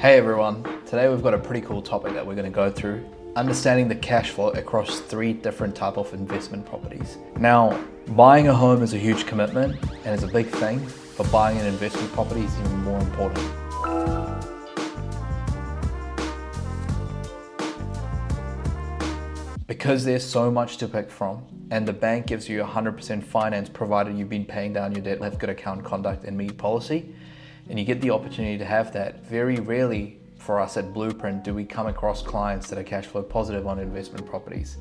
Hey everyone, today we've got a pretty cool topic that we're going to go through, understanding the cash flow across 3 different types of investment properties. Now, buying a home is a huge commitment and it's a big thing, but buying an investment property is even more important. Because there's so much to pick from, and the bank gives you 100% finance provided you've been paying down your debt, have good account conduct and meet policy, and you get the opportunity to have that. Very rarely for us at Blueprint do we come across clients that are cash flow positive on investment properties.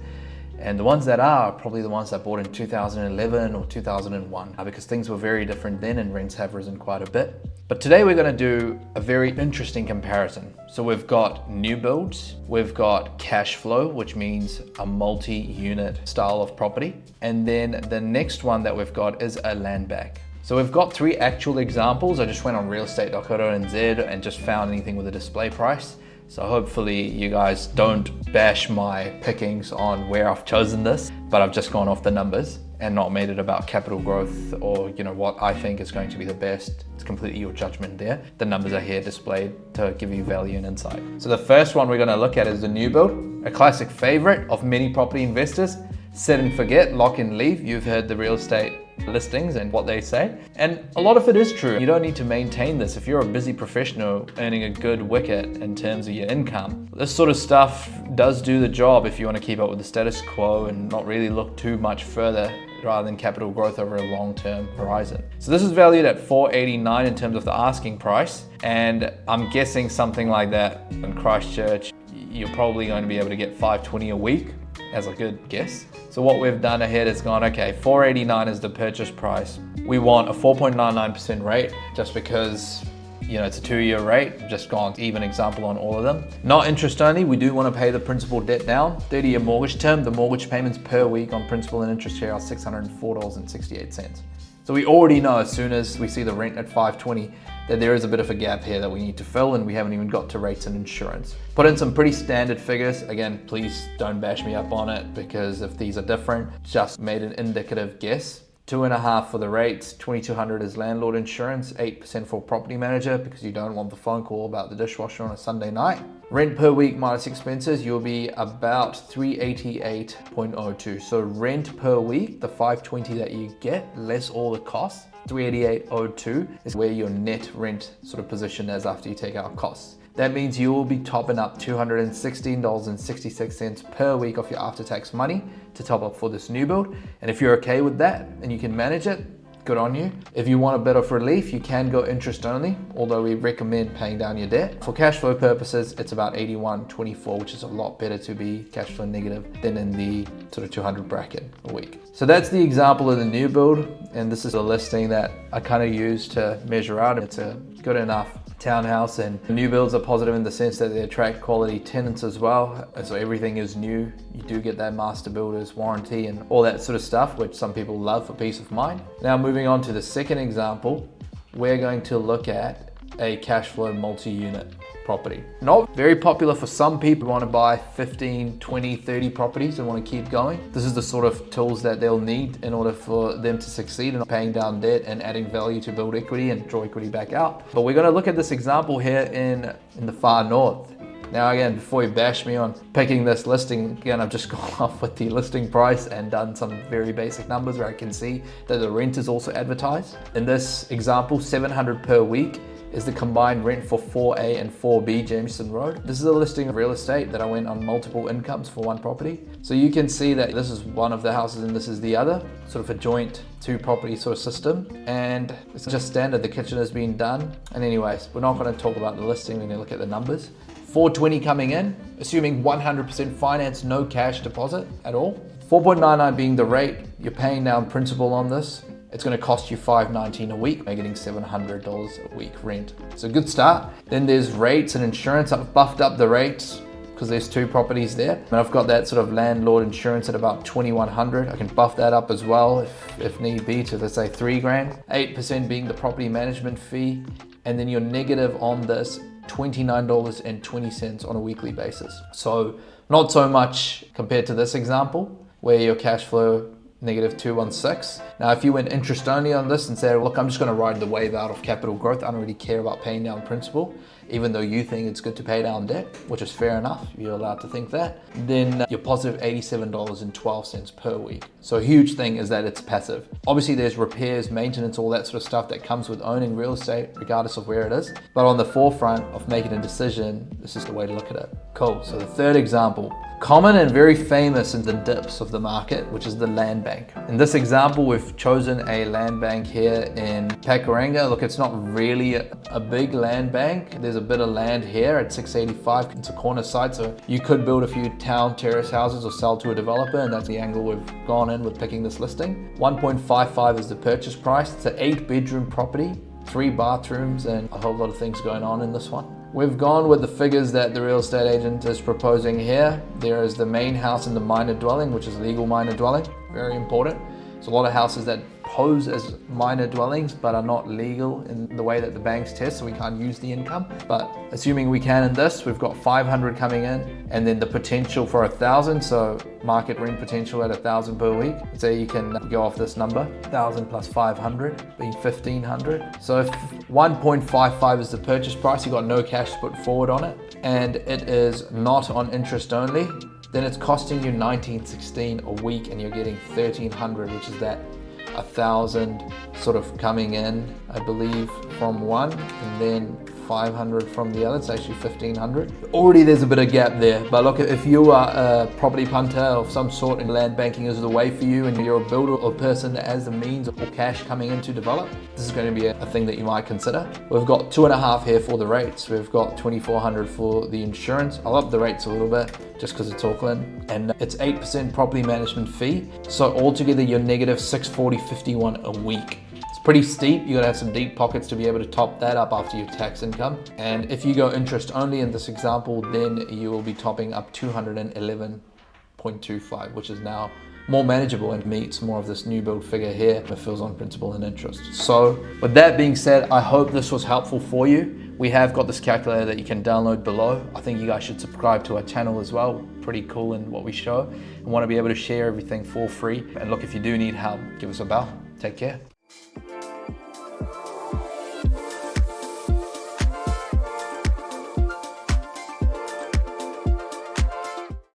And the ones that are probably the ones that bought in 2011 or 2001, because things were very different then and rents have risen quite a bit. But today we're going to do a very interesting comparison. So we've got new builds, we've got cash flow, which means a multi-unit style of property. And then the next one that we've got is a land back. So we've got 3 actual examples. I just went on realestate.co.nz and just found anything with a display price. So hopefully you guys don't bash my pickings on where I've chosen this, but I've just gone off the numbers and not made it about capital growth or what I think is going to be the best. It's completely your judgment there. The numbers are here displayed to give you value and insight. So the first one we're going to look at is the new build, a classic favorite of many property investors. Set and forget, lock and leave. You've heard the real estate listings and what they say, and a lot of it is true. You don't need to maintain this. If you're a busy professional earning a good wicket in terms of your income, this sort of stuff does do the job if you want to keep up with the status quo and not really look too much further rather than capital growth over a long-term horizon. So this is valued at $489 in terms of the asking price, and I'm guessing something like that in Christchurch you're probably going to be able to get $520 a week as a good guess. So what we've done ahead is gone, okay, $489 is the purchase price. We want a 4.99% rate just because it's a 2-year rate. Just gone even example on all of them. Not interest only, we do want to pay the principal debt down. 30-year mortgage term, the mortgage payments per week on principal and interest here are $604.68. So we already know as soon as we see the rent at $520 that there is a bit of a gap here that we need to fill, and we haven't even got to rates and insurance. Put in some pretty standard figures. Again, please don't bash me up on it, because if these are different, just made an indicative guess. 2.5 for the rates, $2,200 is landlord insurance, 8% for property manager because you don't want the phone call about the dishwasher on a Sunday night. Rent per week minus expenses, you'll be about $388.02. So rent per week, the $520 that you get, less all the costs, $388.02 is where your net rent sort of position is after you take out costs. That means you will be topping up $216.66 per week of your after-tax money to top up for this new build. And if you're okay with that and you can manage it, good on you. If you want a bit of relief, you can go interest only, although we recommend paying down your debt. For cash flow purposes, it's about $81.24, which is a lot better to be cash flow negative than in the sort of 200 bracket a week. So that's the example of the new build, and this is a listing that I kind of use to measure out. It's a good enough townhouse, and new builds are positive in the sense that they attract quality tenants as well. So everything is new. You do get that master builder's warranty and all that sort of stuff, which some people love for peace of mind. Now moving on to the second example, we're going to look at a cash flow multi-unit property. Not very popular for some people who want to buy 15, 20, 30 properties and want to keep going. This is the sort of tools that they'll need in order for them to succeed in paying down debt and adding value to build equity and draw equity back out. But we're going to look at this example here in the far north. Now again, before you bash me on picking this listing, again, I've just gone off with the listing price and done some very basic numbers where I can see that the rent is also advertised. In this example, $700 per week is the combined rent for 4A and 4B Jameson Road. This is a listing of real estate that I went on multiple incomes for one property. So you can see that this is one of the houses and this is the other, sort of a joint 2-property sort of system. And it's just standard, the kitchen has been done. And anyways, we're not gonna talk about the listing, we're gonna look at the numbers. $420 coming in, assuming 100% finance, no cash deposit at all. 4.99 being the rate, you're paying down principal on this. It's going to cost you $519 a week, making $700 a week rent. It's a good start. Then there's rates and insurance. I've buffed up the rates because there's 2 properties there. And I've got that sort of landlord insurance at about $2,100. I can buff that up as well if need be to, let's say, $3,000. 8% being the property management fee. And then you're negative on this $29.20 on a weekly basis. So not so much compared to this example where your cash flow negative 216. Now, if you went interest only on this and said, look, I'm just going to ride the wave out of capital growth, I don't really care about paying down principal, even though you think it's good to pay down debt, which is fair enough, you're allowed to think that, then you're positive $87.12 per week. So a huge thing is that it's passive. Obviously there's repairs, maintenance, all that sort of stuff that comes with owning real estate, regardless of where it is. But on the forefront of making a decision, this is the way to look at it. Cool, so the third example, common and very famous in the dips of the market, which is the land bank. In this example, we've chosen a land bank here in Pakuranga. Look, it's not really a big land bank. There's a bit of land here at 685. It's a corner site, so you could build a few town terrace houses or sell to a developer, and that's the angle we've gone in with picking this listing. 1.55 is the purchase price. It's an 8-bedroom property, 3 bathrooms, and a whole lot of things going on in this one. We've gone with the figures that the real estate agent is proposing here. There is the main house and the minor dwelling, which is legal minor dwelling, very important. There's a lot of houses that pose as minor dwellings but are not legal in the way that the banks test, so we can't use the income. But assuming we can in this, we've got 500 coming in, and then the potential for 1,000, so market rent potential at 1,000 per week. So you can go off this number, 1,000 plus 500 being 1,500. So if 1.55 is the purchase price, you've got no cash to put forward on it, and it is not on interest only, then it's costing you $1,916 a week, and you're getting 1,300, which is that 1,000 sort of coming in, I believe, from one, and then 500 from the other. It's actually 1,500. Already there's a bit of gap there, but look, if you are a property punter of some sort and land banking is the way for you, and you're a builder or person that has the means or cash coming in to develop, this is going to be a thing that you might consider. We've got 2.5 here for the rates. We've got 2,400 for the insurance. I'll up the rates a little bit just because it's Auckland, and it's 8% property management fee. So altogether you're negative 640.51 a week. Pretty steep. You gotta have some deep pockets to be able to top that up after your tax income. And if you go interest only in this example, then you will be topping up 211.25, which is now more manageable and meets more of this new build figure here that fills on principal and interest. So with that being said, I hope this was helpful for you. We have got this calculator that you can download below. I think you guys should subscribe to our channel as well. Pretty cool in what we show, and want to be able to share everything for free. And look, if you do need help, give us a bell. Take care.